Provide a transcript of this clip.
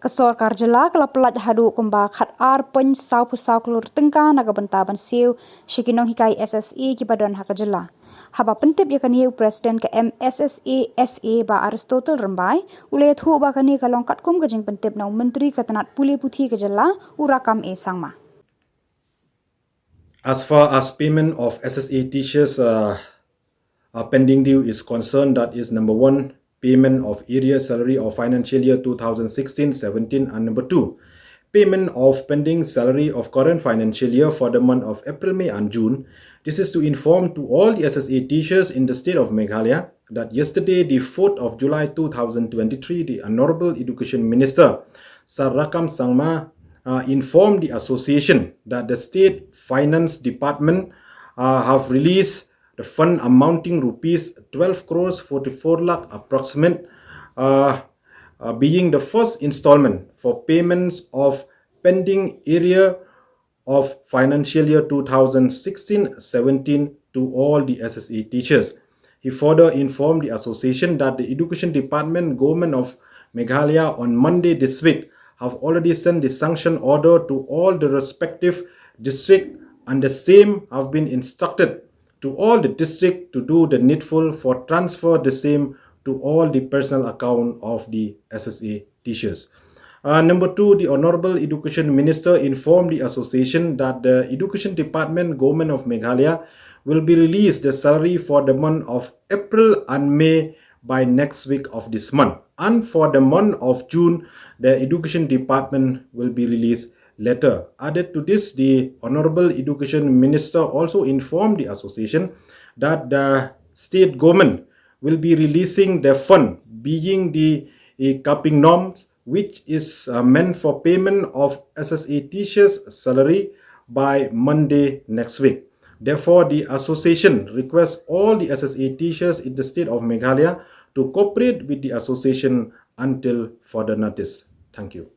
Sorkar Jylla kelapelaj hadu kumba khat pen sau pusau Klur tengka naga Bynta ban siu shiki Nonghikai SSE kipadon haka Jylla. Haba pentip yakani Presiden ke MSSE SA ba Aristotle rembai ule thu ba kani kalong katkum kajing pentip nau Menteri Ketenat Puli Puthi ke Jylla urakam sangma. As far as payment of SSA teachers pending due is concerned, that is number 1, payment of area salary of financial year 2016-17, and number 2, payment of pending salary of current financial year for the month of April, May and June. This is to inform to all the SSA teachers in the state of Meghalaya that yesterday, the 4th of July 2023, the Honorable Education Minister Sarakam Sangma informed the association that the State Finance Department have released the fund amounting rupees 12 crores 44 lakh approximate, being the first installment for payments of pending area of financial year 2016-17 to all the SSA teachers. He further informed the association that the Education Department, Government of Meghalaya on Monday this week have already sent the sanction order to all the respective district, and the same have been instructed to all the district to do the needful for transfer the same to all the personal account of the SSA teachers. Number 2, the Honorable Education Minister informed the association that the Education Department, Government of Meghalaya will be released the salary for the month of April and May by next week of this month. And for the month of June, the Education Department will be released later. Added to this, the Honorable Education Minister also informed the association that the state government will be releasing the fund, being the capping norms, which is meant for payment of SSA teachers' salary by Monday next week. Therefore, the association requests all the SSA teachers in the state of Meghalaya to cooperate with the association until further notice. Thank you.